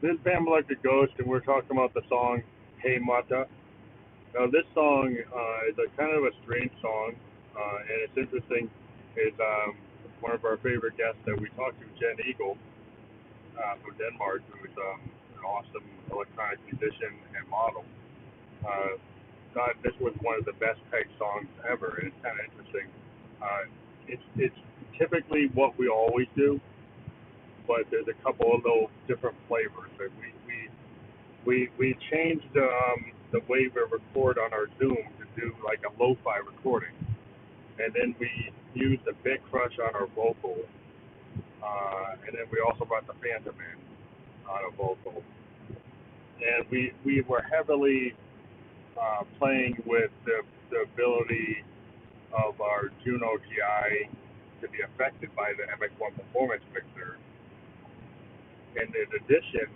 This is Pamela like a Ghost, and we're talking about the song Hey MUTAH. Now, this song is a kind of a strange song, and it's interesting. Is one of our favorite guests that we talked to, Jen Eagle from Denmark, who's an awesome electronic musician and model. Thought this was one of the best pegged songs ever, and it's kind of interesting. It's typically what we always do, but there's a couple of little different flavors. That we changed the way we record on our Zoom to do like a lo-fi recording, and then we used a bit crush on our vocal, and then we also brought the Phantom in on a vocal, and we were heavily playing with the ability of our Juno GI to be affected by the MX1 performance mixer. And in addition,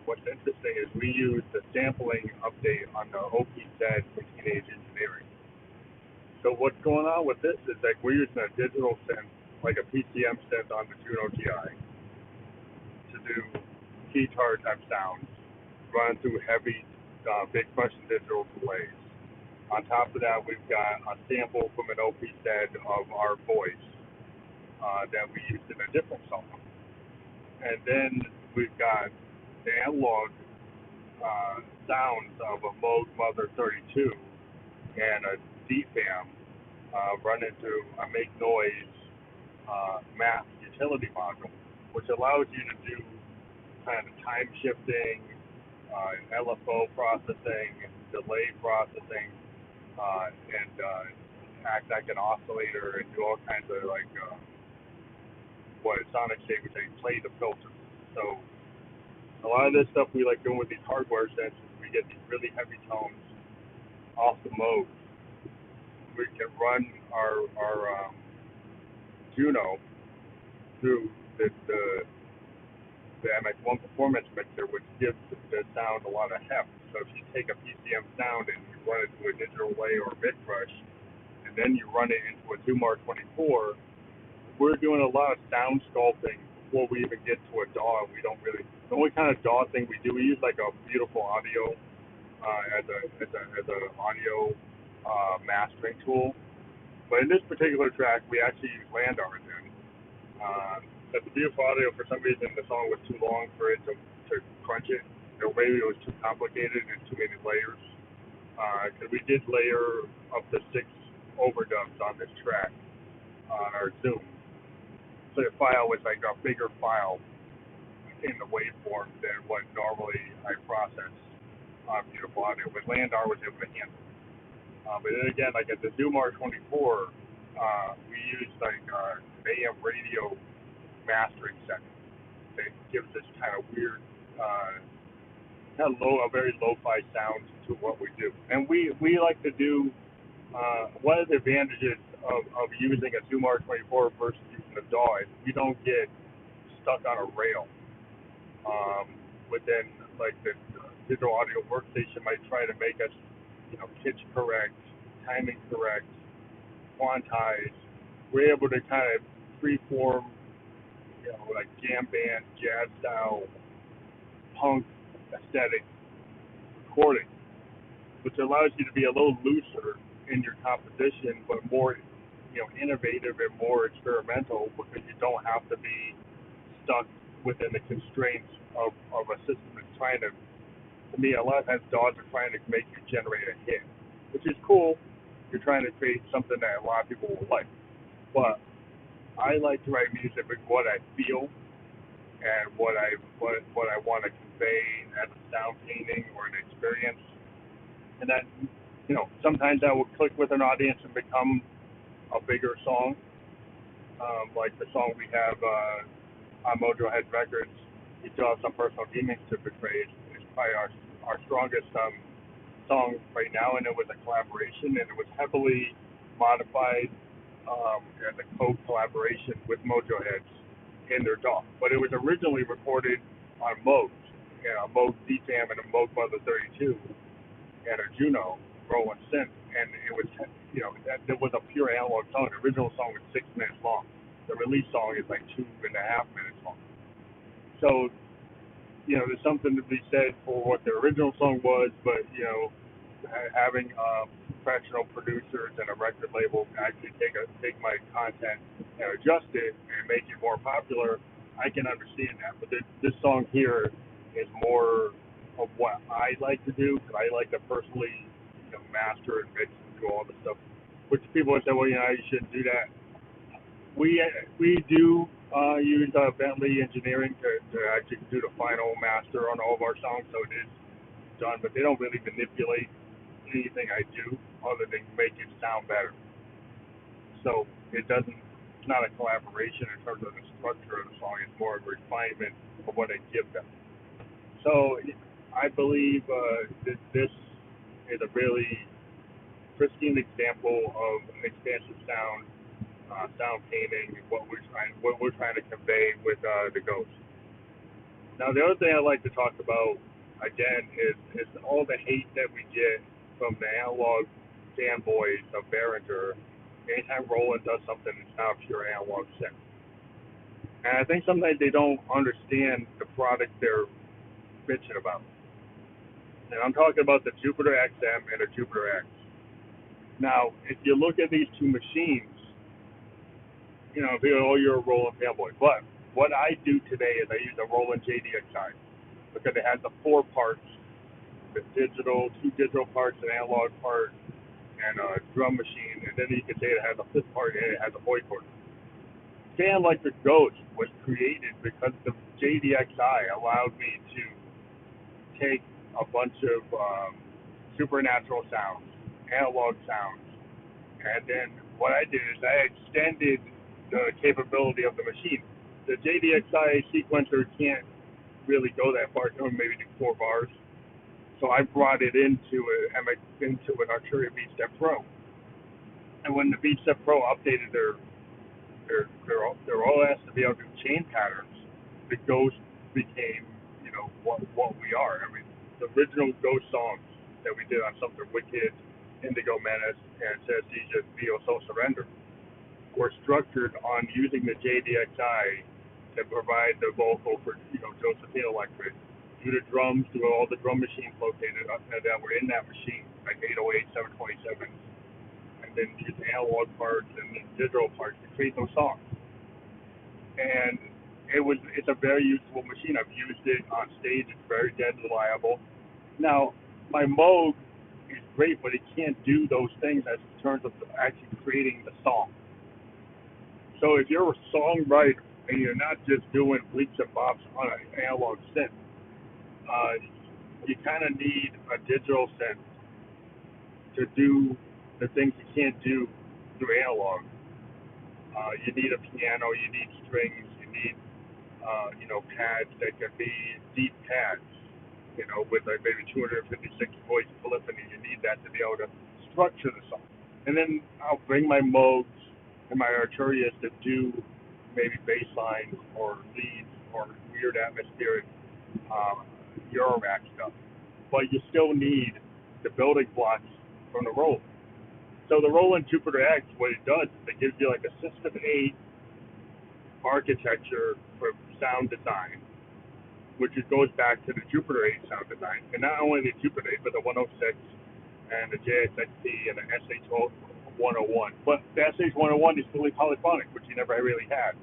what's interesting is we use the sampling update on the OP-Z from Teenage Engineering. So what's going on with this is like we're using a digital synth, like a PCM synth on the Juno GI, to do guitar type sounds, run through heavy big crush and digital delays. On top of that, we've got a sample from an OP-Z of our voice that we used in a different song. And then we've got the analog sounds of a Moog Mother 32 and a DFAM run into a Make Noise math utility module, which allows you to do kind of time shifting, LFO processing, delay processing, and act like an oscillator and do all kinds of like what Sonic Shape would say, play the filter. So a lot of this stuff we like doing with these hardware synths is we get these really heavy tones off the Moog. We can run our Juno through the MX1 performance mixer, which gives the sound a lot of heft. So if you take a PCM sound and you run it through a digital way or a mid crush, and then you run it into a 2MAR24, we're doing a lot of sound sculpting before we even get to a DAW. We don't really. The only kind of DAW thing we do, we use like a beautiful audio as a audio mastering tool. But in this particular track, we actually use Landauers in. But the beautiful audio, for some reason, the song was too long for it to crunch it. Or maybe it was too complicated and too many layers. Because we did layer up to 6 overdubs on this track on our Zoom. So the file was like a bigger file in the waveform than what normally I process on beautiful audio. But Landauer was able to handle it. But then again, like at the 2MAR24, we used like AM radio mastering setting that gives this kind of weird, kind of low, a very lo-fi sound to what we do. And we like to do, one of the advantages of using a 2MAR24 versus using a DAW is we don't get stuck on a rail. Within like the digital audio workstation might try to make us, pitch correct, timing correct, quantize. We're able to kind of freeform, like jam band, jazz style, punk aesthetic recording, which allows you to be a little looser in your composition, but more, innovative and more experimental because you don't have to be stuck within the constraints of a system that's trying to me, a lot of times DAWs are trying to make you generate a hit, which is cool. You're trying to create something that a lot of people will like. But I like to write music with what I feel and what I want to convey as a sound painting or an experience. And that, sometimes that will click with an audience and become a bigger song. Like the song we have on Mojo Head Records, You Still Have Some Personal Demons to Betray, is probably our strongest song right now, and it was a collaboration, and it was heavily modified as a co-collaboration with Mojo Heads in their DAW. But it was originally recorded on Moog, a Moog DFAM and a Moog Mother 32 and a Juno Roland synth, and it was, that was a pure analog song. The original song was 6 minutes long. The release song is like 2.5 minutes long. So there's something to be said for what the original song was, but having professional producers and a record label actually take my content and adjust it and make it more popular, I can understand that. But this song here is more of what I like to do, because I like to personally master and mix and do all the stuff. Which people would say, well, you shouldn't do that. We do use Bentley Engineering to actually do the final master on all of our songs, so it is done. But they don't really manipulate anything I do other than make it sound better. So it doesn't. It's not a collaboration in terms of the structure of the song. It's more of a refinement of what I give them. So I believe that this is a really pristine example of an expansive sound painting, what we're trying to convey with the Ghost. Now, the other thing I'd like to talk about again is all the hate that we get from the analog fanboys of Behringer. Anytime Roland does something, it's now pure analog synth. And I think sometimes they don't understand the product they're bitching about. And I'm talking about the Jupiter XM and the Jupiter X. Now, if you look at these two machines, you're a Roland fanboy. But what I do today is I use a Roland JDXI because it has the 4 parts, the two digital parts, an analog part, and a drum machine. And then you can say it has a 5th part and it has a void cord. Fan Electric Ghost was created because the JDXI allowed me to take a bunch of supernatural sounds, analog sounds, and then what I did is I extended the capability of the machine. The JDXI sequencer can't really go that far, maybe do 4 bars. So I brought it into an Arturia Beatstep Pro. And when the Beatstep Pro updated their OS to be able to do chain patterns, the Ghost became, what we are. I mean, the original Ghost songs that we did on Something Wicked, Indigo Menace, and Synesthesia, Neo Soul Surrender were structured on using the JDXI to provide the vocal for, Josephine Electric, do the drums, do all the drum machines located that were in that machine, like 808, 727, and then use analog parts and then digital parts to create those songs. And it's a very useful machine. I've used it on stage. It's very dead reliable. Now, my Moog is great, but it can't do those things as in terms of actually creating the song. So if you're a songwriter and you're not just doing bleeps and bops on an analog synth, you kind of need a digital synth to do the things you can't do through analog. You need a piano, you need strings, you need pads that can be deep pads, with like maybe 256 voice polyphony. You need that to be able to structure the song. And then I'll bring my Moogs and my Arturias to do maybe bass lines or leads or weird atmospheric Eurorack stuff. But you still need the building blocks from the Roland. So the Roland Jupiter X, what it does is it gives you like a System 8 architecture for sound design, which goes back to the Jupiter 8 sound design. And not only the Jupiter 8, but the 106 and the JXXT and the SH101. But the SH101 is fully polyphonic, which you never really had.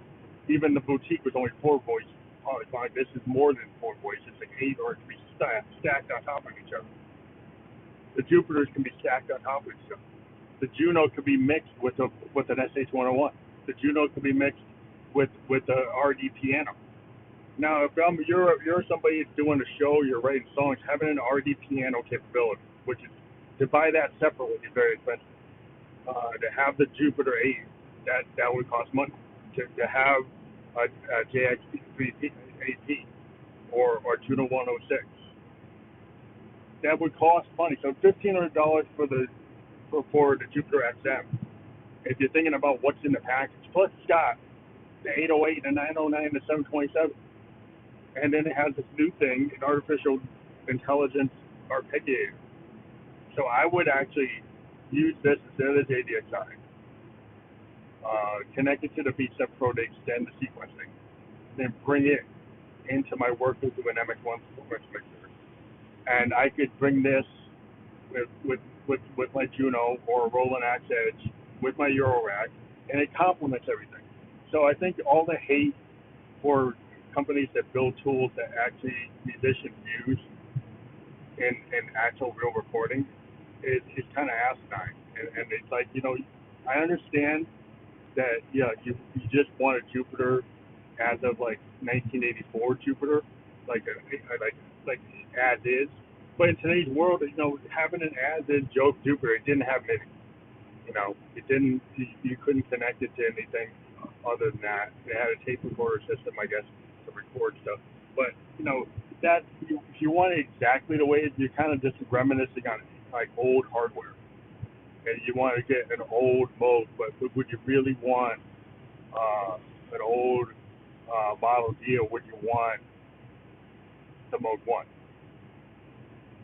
Even the Boutique was only 4 voice polyphonic. This is more than 4 voices. It's like 8, or it can be stacked on top of each other. The Jupiters can be stacked on top of each other. The Juno could be mixed with an SH101. The Juno could be mixed with the RD piano. Now, if you're somebody that's doing a show, you're writing songs, having an RD piano capability, which is to buy that separately is very expensive. To have the Jupiter 8, that would cost money. To have a JX3 AP or Juno 106, that would cost money. So $1,500 for the Jupiter XM. If you're thinking about what's in the package, plus it's got the 808, the 909, the 727, and then it has this new thing, an artificial intelligence arpeggiator. So I would actually use this instead of the JDXI. Connect it to the Beatstep Pro to extend the sequencing. Then bring it into my workflow through an MX1 performance mixer, and I could bring this with my Juno or a Roland Axe Edge with my Eurorack, and it complements everything. So I think all the hate for companies that build tools that actually musicians use in actual real recording is kind of asinine. And it's like, I understand that, yeah, you just want a Jupiter as of like 1984 Jupiter, like as is. But in today's world, having an as is joke Jupiter, it didn't have MIDI. It didn't. You couldn't connect it to anything other than that. It had a tape recorder system, I guess, to record stuff. But that if you want it exactly the way it, you're kind of just reminiscing on like old hardware, and you want to get an old mode. But would you really want an old Model D, or would you want the Mode One?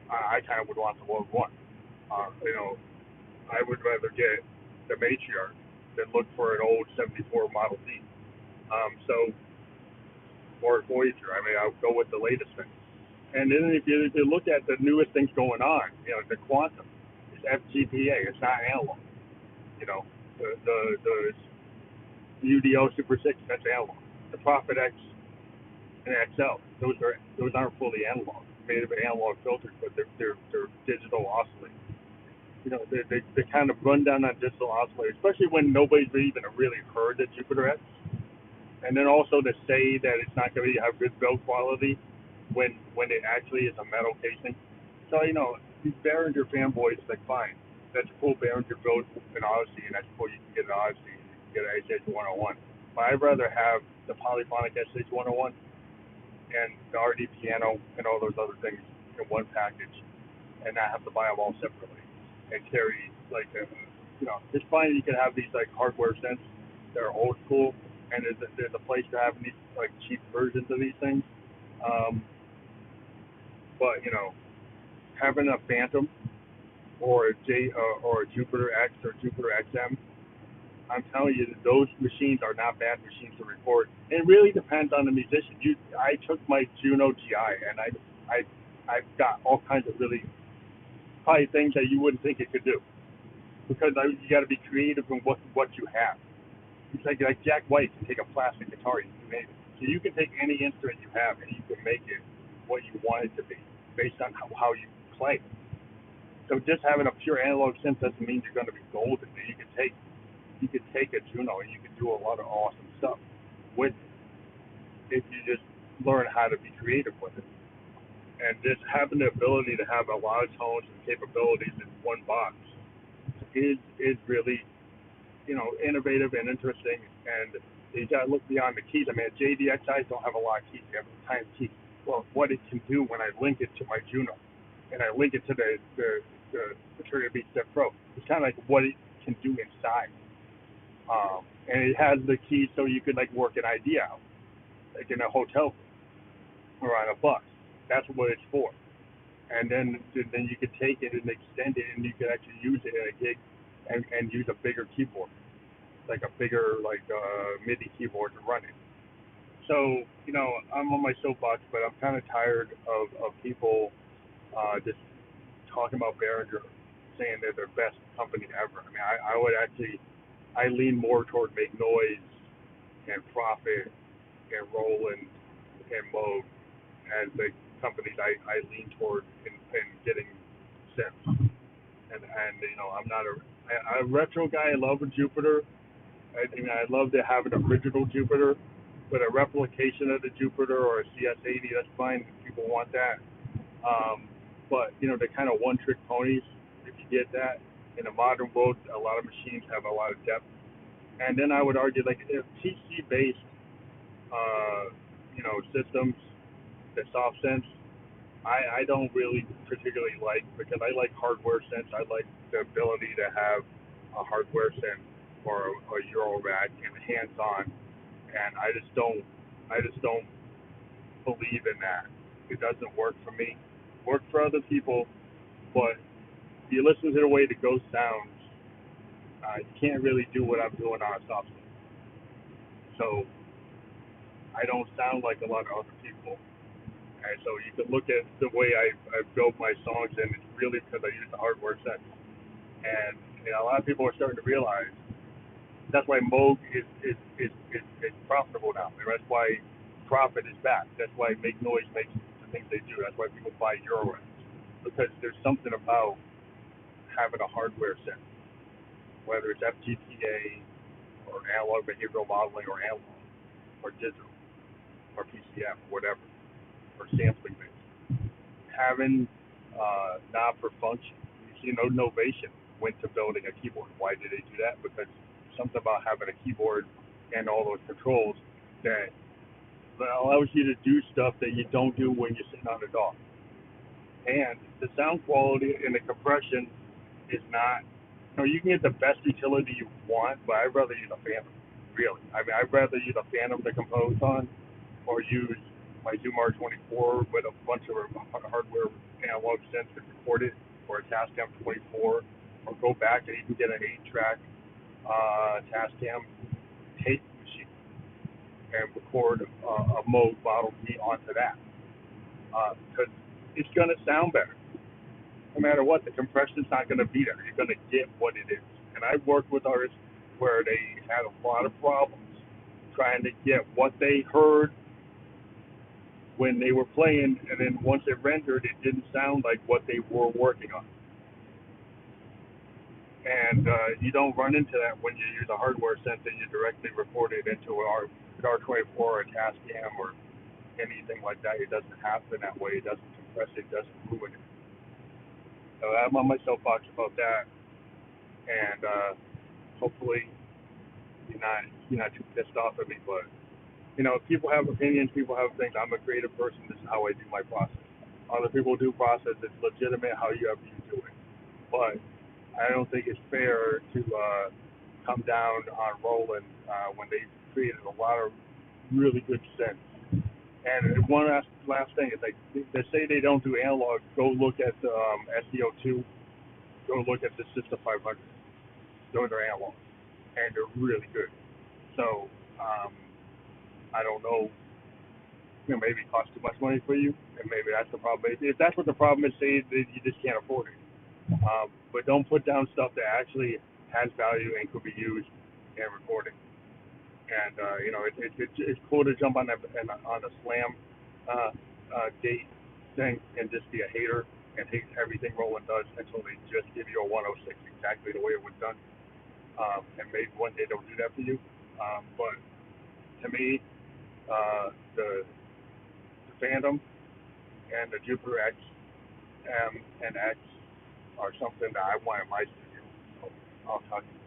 I kind of would want the Mode One. I would rather get the matriarch than look for an old '74 Model D. So, or Voyager. I mean, I'll go with the latest thing. And then if you look at the newest things going on, the Quantum, it's FGPA, it's not analog. The UDO Super 6, that's analog. The Prophet X and XL, those aren't fully analog. Made of analog filters, but they're digital oscillators. They kind of run down on digital oscillators, especially when nobody's even really heard the Jupiter X. And then also to say that it's not going to have good build quality when it actually is a metal casing. So, these Behringer fanboys, like, fine, that's a cool Behringer build an Odyssey, and that's cool, you can get an Odyssey, you can get an SH-101. But I'd rather have the polyphonic SH-101 and the RD piano and all those other things in one package, and not have to buy them all separately and carry, like, it's fine you can have these, like, hardware synths that are old school, and there's a place to have these, like, cheap versions of these things. But, having a Phantom or a Jupiter X or Jupiter XM, I'm telling you, those machines are not bad machines to record. And it really depends on the musician. I took my Juno GI, and I've got all kinds of really probably things that you wouldn't think it could do, because you got to be creative in what you have. It's like Jack White can take a plastic guitar, you can make it. So you can take any instrument you have and you can make it what you want it to be based on how you play. So just having a pure analog synth doesn't mean you're going to be golden. You could take a Juno and you can do a lot of awesome stuff with it if you just learn how to be creative with it. And just having the ability to have a lot of tones and capabilities in one box is really, innovative and interesting. And you got to look beyond the keys. I mean, JDXIs don't have a lot of keys. They have a tiny key. Well, what it can do when I link it to my Juno and I link it to the Trigger Beat Step Pro, it's kind of like what it can do inside. And it has the keys so you could, like, work an idea out, like in a hotel or on a bus. That's what it's for. And then you could take it and extend it, and you could actually use it in a gig and use a bigger keyboard, like a bigger MIDI keyboard to run it. So, I'm on my soapbox, but I'm kind of tired of people just talking about Behringer, saying they're the best company ever. I mean, I would actually, I lean more toward Make Noise and Prophet and Roland and Moog as the companies I lean toward in getting synths. And I'm not a retro guy. I love a Jupiter. I love to have an original Jupiter, but a replication of the Jupiter or a CS80, that's fine if people want that. But they're kind of one-trick ponies. If you get that in a modern world, a lot of machines have a lot of depth. And then I would argue, like, if PC-based, systems, the soft sense, I don't really particularly like, because I like hardware sense. I like the ability to have a hardware sense or a Eurorack and hands-on, and I just don't believe in that. It doesn't work for me. Work for other people, but if you listen to the way the Ghost sounds, you can't really do what I'm doing on a soft sense. So I don't sound like a lot of other people. And so you can look at the way I built my songs, and it's really because I use the hardware sense. And a lot of people are starting to realize that's why Moog is profitable now. And that's why Profit is back. That's why Make Noise makes the things they do. That's why people buy Eurorams. Because there's something about having a hardware sense, whether it's FTTA or analog behavioral modeling or analog or digital or PCM, whatever, or sampling based. Having knob for function. You see, Novation went to building a keyboard. Why did they do that? Because something about having a keyboard and all those controls that allows you to do stuff that you don't do when you're sitting on a dock. And the sound quality and the compression is not, you can get the best utility you want, but I'd rather use a Phantom, really. I mean, I'd rather use a Phantom to compose on or use my Zoom R24 with a bunch of hardware analog synths to record it, or a Tascam 24, or go back and even get an 8-track Tascam tape machine and record a Moog Model T onto that. Because it's going to sound better. No matter what, the compression's not going to be there. You're going to get what it is. And I've worked with artists where they had a lot of problems trying to get what they heard when they were playing, and then once it rendered, it didn't sound like what they were working on. And you don't run into that when you use a hardware sense and you directly record it into an R24 or a Tascam or anything like that. It doesn't happen that way. It doesn't compress it. It doesn't ruin it. So I'm on my soapbox about that, and hopefully you're not too pissed off at me. But people have opinions. People have things. I'm a creative person. This is how I do my process. Other people do process. It's legitimate how you do it. But I don't think it's fair to come down on Roland when they created a lot of really good sense. And one last thing is, like, they say they don't do analog. Go look at SDO2. Go look at the System 500. Those are analog, and they're really good. So I don't know. Maybe it costs too much money for you, and maybe that's the problem. If that's what the problem is, say that you just can't afford it. But don't put down stuff that actually has value and could be used in recording. And it's cool to jump on a slam date thing and just be a hater and hate everything Roland does until they just give you a 106 exactly the way it was done. And maybe one day they'll do that for you. But to me, the Phantom and the Jupiter X M and X are something that I want in my studio. So I'll talk to you.